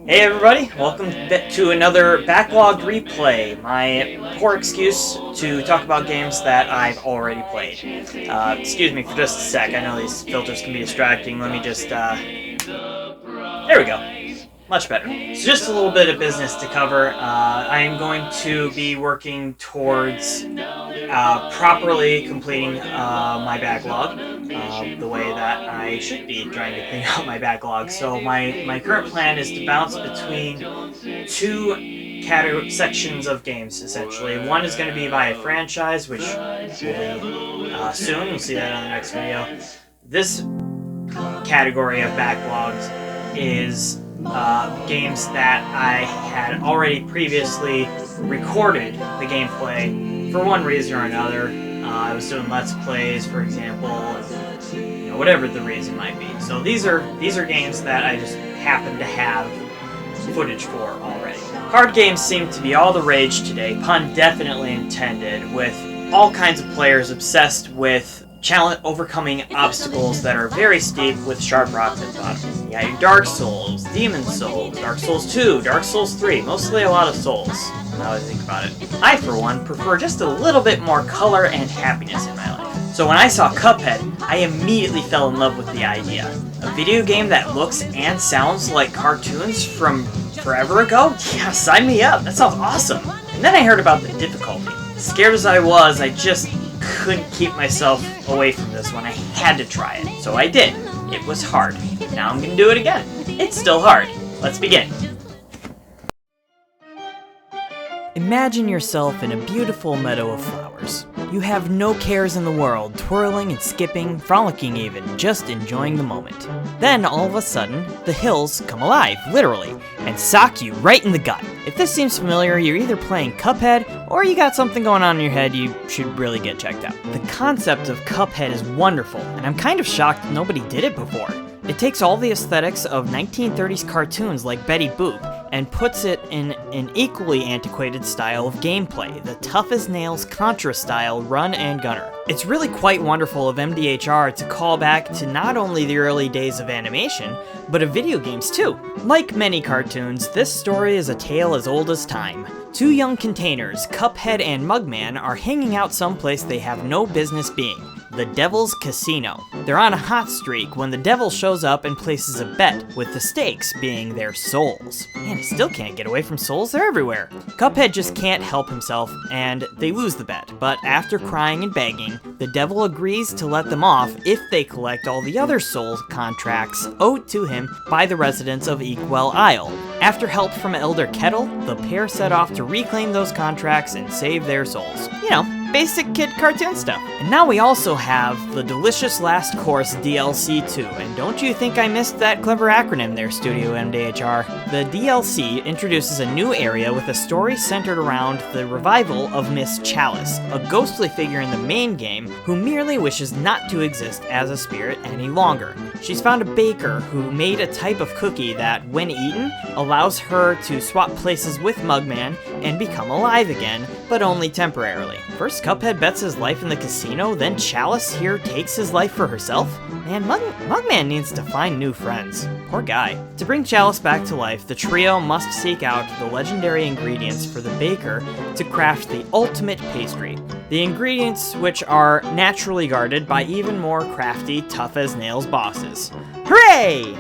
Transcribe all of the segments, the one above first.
Hey everybody, welcome to another Backlogged replay, my poor excuse to talk about games that I've already played. Excuse me for just a sec, I know these filters can be distracting, let me just, there we go. Much better. So just a little bit of business to cover. I am going to be working towards properly completing my backlog the way that I should be trying to clean out my backlog. So my current plan is to bounce between two sections of games, essentially. One is going to be by a franchise, which will be soon. You'll see that on the next video. This category of backlogs is games that I had already previously recorded the gameplay for one reason or another. I was doing Let's Plays, for example, whatever the reason might be. So these are games that I just happen to have footage for already. Card games seem to be all the rage today, pun definitely intended, with all kinds of players obsessed with overcoming obstacles that are very steep with sharp rocks at the bottom. You got your Dark Souls, Demon Souls, Dark Souls 2, Dark Souls 3, mostly a lot of Souls, now that I think about it. I, for one, prefer just a little bit more color and happiness in my life. So when I saw Cuphead, I immediately fell in love with the idea. A video game that looks and sounds like cartoons from forever ago? Yeah, sign me up, that sounds awesome! And then I heard about the difficulty. Scared as I was, I just couldn't keep myself away from this one. I had to try it. So I did. It was hard. Now I'm gonna do it again. It's still hard. Let's begin. Imagine yourself in a beautiful meadow of flowers. You have no cares in the world, twirling and skipping, frolicking even, just enjoying the moment. Then, all of a sudden, the hills come alive, literally, and sock you right in the gut. If this seems familiar, you're either playing Cuphead, or you got something going on in your head you should really get checked out. The concept of Cuphead is wonderful, and I'm kind of shocked nobody did it before. It takes all the aesthetics of 1930s cartoons like Betty Boop and puts it in an equally antiquated style of gameplay, the tough-as-nails Contra-style run and gunner. It's really quite wonderful of MDHR to call back to not only the early days of animation, but of video games too. Like many cartoons, this story is a tale as old as time. Two young containers, Cuphead and Mugman, are hanging out someplace they have no business being. The Devil's Casino. They're on a hot streak when the devil shows up and places a bet, with the stakes being their souls. Man, I still can't get away from souls, they're everywhere. Cuphead just can't help himself, and they lose the bet, but after crying and begging, the devil agrees to let them off if they collect all the other soul contracts owed to him by the residents of Equell Isle. After help from Elder Kettle, the pair set off to reclaim those contracts and save their souls. You know, basic kid cartoon stuff. And now we also have the delicious Last Course DLC 2, and don't you think I missed that clever acronym there, Studio MDHR. The DLC introduces a new area with a story centered around the revival of Miss Chalice, a ghostly figure in the main game who merely wishes not to exist as a spirit any longer. She's found a baker who made a type of cookie that, when eaten, allows her to swap places with Mugman and become alive again, but only temporarily. First Cuphead bets his life in the casino, then Chalice here takes his life for herself? Man, Mugman needs to find new friends. Poor guy. To bring Chalice back to life, the trio must seek out the legendary ingredients for the baker to craft the ultimate pastry. The ingredients which are naturally guarded by even more crafty, tough-as-nails bosses. Hooray!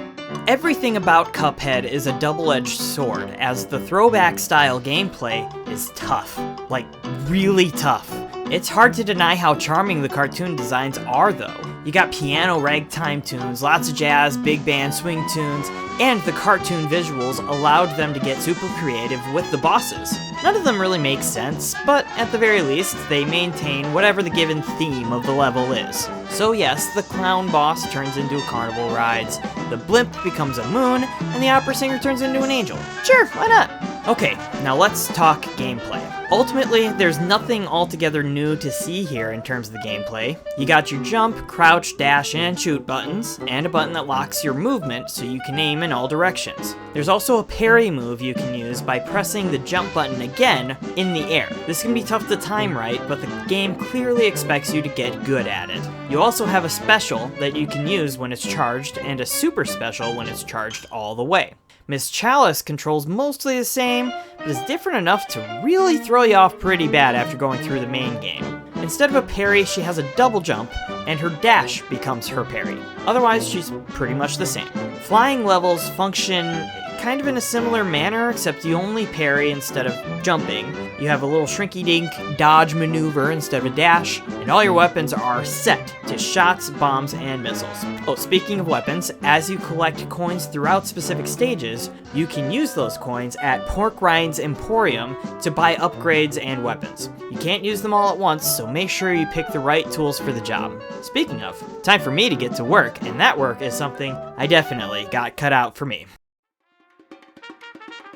Everything about Cuphead is a double-edged sword, as the throwback-style gameplay is tough. Like, really tough. It's hard to deny how charming the cartoon designs are, though. You got piano ragtime tunes, lots of jazz, big band swing tunes, and the cartoon visuals allowed them to get super creative with the bosses. None of them really make sense, but at the very least, they maintain whatever the given theme of the level is. So yes, the clown boss turns into carnival rides, the blimp becomes a moon, and the opera singer turns into an angel. Sure, why not? Okay, now let's talk gameplay. Ultimately, there's nothing altogether new to see here in terms of the gameplay. You got your jump, crouch, dash, and shoot buttons, and a button that locks your movement so you can aim in all directions. There's also a parry move you can use by pressing the jump button again in the air. This can be tough to time right, but the game clearly expects you to get good at it. You also have a special that you can use when it's charged, and a super special when it's charged all the way. Miss Chalice controls mostly the same, but is different enough to really throw you off pretty bad after going through the main game. Instead of a parry, she has a double jump, and her dash becomes her parry. Otherwise, she's pretty much the same. Flying levels function kind of in a similar manner, except you only parry instead of jumping. You have a little shrinky-dink dodge maneuver instead of a dash, and all your weapons are set to shots, bombs, and missiles. Oh, speaking of weapons, as you collect coins throughout specific stages, you can use those coins at Pork Rind's Emporium to buy upgrades and weapons. You can't use them all at once, so make sure you pick the right tools for the job. Speaking of, time for me to get to work, and that work is something I definitely got cut out for me.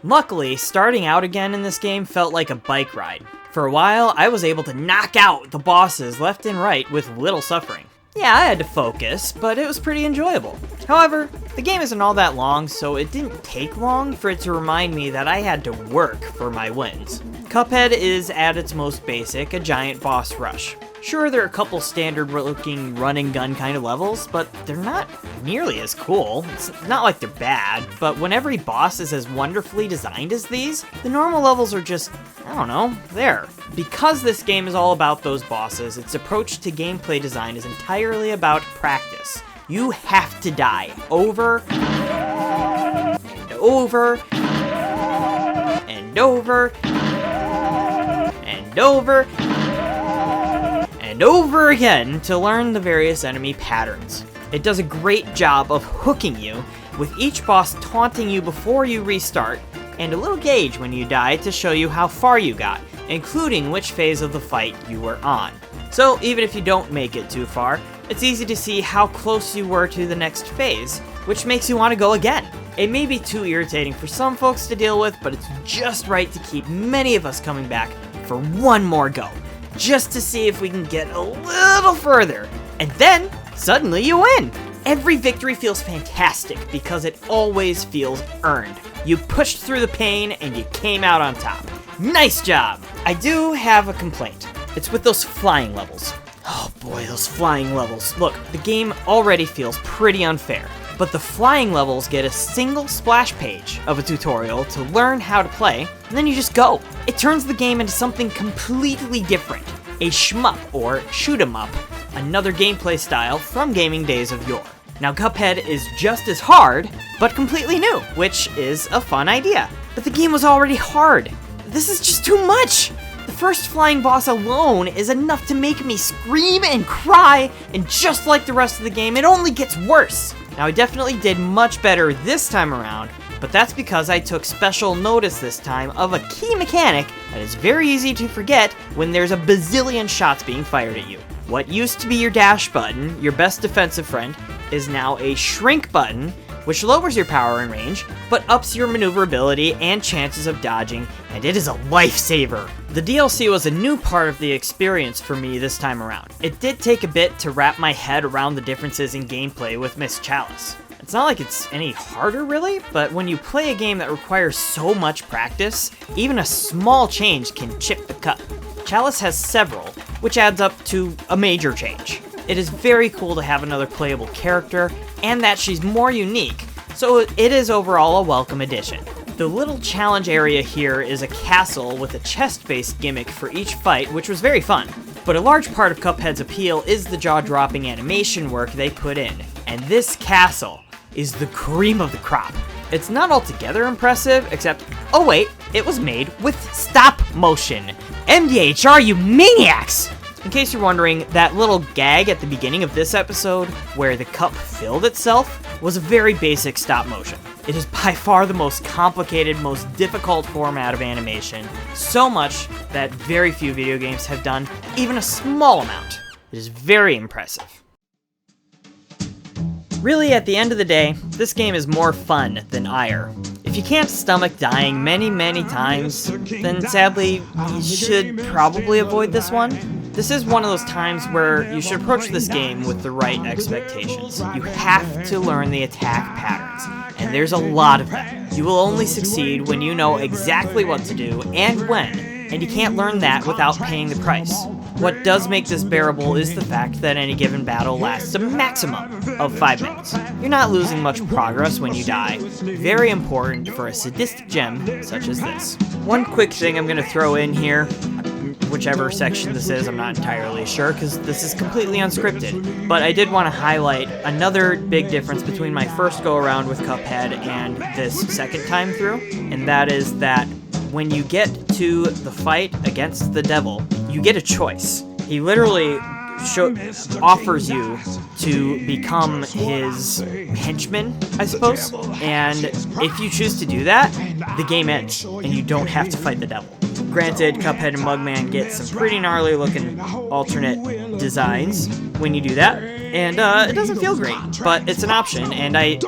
Luckily, starting out again in this game felt like a bike ride. For a while, I was able to knock out the bosses left and right with little suffering. Yeah, I had to focus, but it was pretty enjoyable. However, the game isn't all that long, so it didn't take long for it to remind me that I had to work for my wins. Cuphead is, at its most basic, a giant boss rush. Sure, there are a couple standard-looking run-and-gun kind of levels, but they're not nearly as cool. It's not like they're bad, but when every boss is as wonderfully designed as these, the normal levels are just, I don't know, there. Because this game is all about those bosses, its approach to gameplay design is entirely about practice. You have to die over and over and over and over and over again to learn the various enemy patterns. It does a great job of hooking you, with each boss taunting you before you restart, and a little gauge when you die to show you how far you got, including which phase of the fight you were on. So even if you don't make it too far, it's easy to see how close you were to the next phase, which makes you want to go again. It may be too irritating for some folks to deal with, but it's just right to keep many of us coming back for one more go, just to see if we can get a little further. And then, suddenly you win! Every victory feels fantastic because it always feels earned. You pushed through the pain and you came out on top. Nice job! I do have a complaint. It's with those flying levels. Oh boy, those flying levels. Look, the game already feels pretty unfair, but the flying levels get a single splash page of a tutorial to learn how to play, and then you just go. It turns the game into something completely different. A shmup, or shoot 'em up, another gameplay style from gaming days of yore. Now Cuphead is just as hard, but completely new, which is a fun idea. But the game was already hard. This is just too much! The first flying boss alone is enough to make me scream and cry, and just like the rest of the game, it only gets worse. Now I definitely did much better this time around, but that's because I took special notice this time of a key mechanic that is very easy to forget when there's a bazillion shots being fired at you. What used to be your dash button, your best defensive friend, is now a shrink button, which lowers your power and range, but ups your maneuverability and chances of dodging, and it is a lifesaver. The DLC was a new part of the experience for me this time around. It did take a bit to wrap my head around the differences in gameplay with Miss Chalice. It's not like it's any harder really, but when you play a game that requires so much practice, even a small change can chip the cup. Chalice has several, which adds up to a major change. It is very cool to have another playable character, and that she's more unique, so it is overall a welcome addition. The little challenge area here is a castle with a chest-based gimmick for each fight, which was very fun. But a large part of Cuphead's appeal is the jaw-dropping animation work they put in, and this castle is the cream of the crop. It's not altogether impressive, except, oh wait, it was made with stop motion. MDHR, you maniacs! In case you're wondering, that little gag at the beginning of this episode, where the cup filled itself, was a very basic stop motion. It is by far the most complicated, most difficult format of animation, so much that very few video games have done even a small amount. It is very impressive. Really, at the end of the day, this game is more fun than ire. If you can't stomach dying many times, then sadly, you should probably avoid this one. This is one of those times where you should approach this game with the right expectations. You have to learn the attack patterns, and there's a lot of them. You will only succeed when you know exactly what to do and when, and you can't learn that without paying the price. What does make this bearable is the fact that any given battle lasts a maximum of 5 minutes. You're not losing much progress when you die. Very important for a sadistic gem such as this. One quick thing I'm going to throw in here, whichever section this is, I'm not entirely sure because this is completely unscripted, but I did want to highlight another big difference between my first go around with Cuphead and this second time through, and that is that when you get to the fight against the devil, you get a choice. He literally offers you to become his henchman, I suppose, and if you choose to do that, the game ends, and you don't have to fight the devil. Granted, Cuphead and Mugman get some pretty gnarly looking alternate designs when you do that, and it doesn't feel great, but it's an option, and I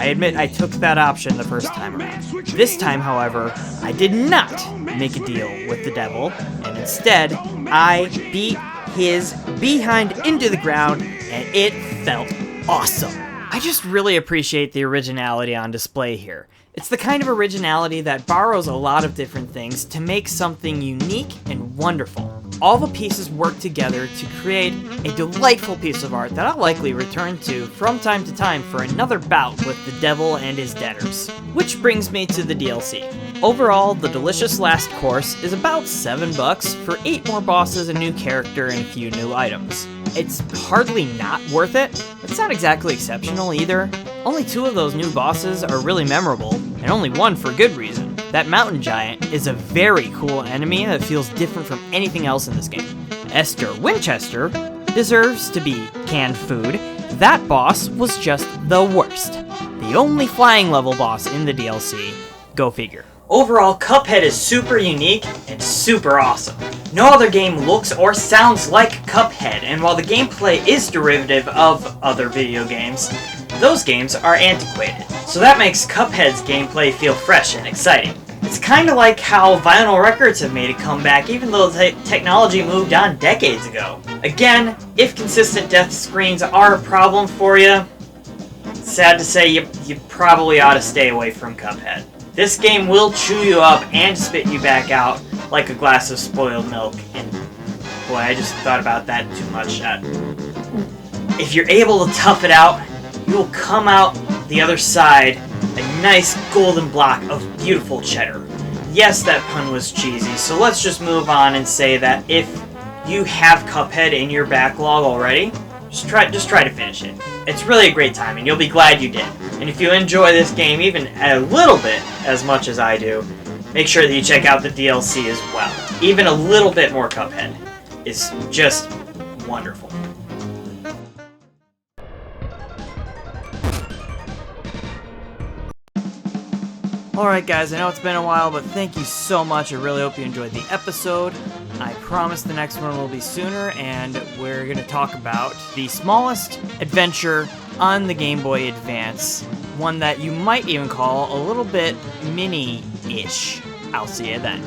admit I took that option the first time around. This time, however, I did not make a deal with the devil, and instead, I beat his behind into the ground, and it felt awesome. I just really appreciate the originality on display here. It's the kind of originality that borrows a lot of different things to make something unique and wonderful. All the pieces work together to create a delightful piece of art that I'll likely return to from time to time for another bout with the devil and his debtors. Which brings me to the DLC. Overall, the delicious last course is about $7 for 8 more bosses, a new character, and a few new items. It's hardly not worth it. It's not exactly exceptional either. Only 2 of those new bosses are really memorable, and only one for good reason. That mountain giant is a very cool enemy that feels different from anything else in this game. Esther Winchester deserves to be canned food. That boss was just the worst. The only flying level boss in the DLC. Go figure. Overall, Cuphead is super unique and super awesome. No other game looks or sounds like Cuphead, and while the gameplay is derivative of other video games, those games are antiquated. So that makes Cuphead's gameplay feel fresh and exciting. It's kinda like how vinyl records have made a comeback even though the technology moved on decades ago. Again, if consistent death screens are a problem for you, sad to say you probably ought to stay away from Cuphead. This game will chew you up and spit you back out like a glass of spoiled milk, and boy, I just thought about that too much. If you're able to tough it out, you will come out the other side a nice golden block of beautiful cheddar. Yes, that pun was cheesy, so let's just move on and say that if you have Cuphead in your backlog already, just try to finish it. It's really a great time, and you'll be glad you did. And if you enjoy this game even a little bit as much as I do, make sure that you check out the DLC as well. Even a little bit more Cuphead is just wonderful. Alright guys, I know it's been a while, but thank you so much. I really hope you enjoyed the episode. I promise the next one will be sooner, and we're going to talk about the smallest adventure on the Game Boy Advance. One that you might even call a little bit mini-ish. I'll see you then.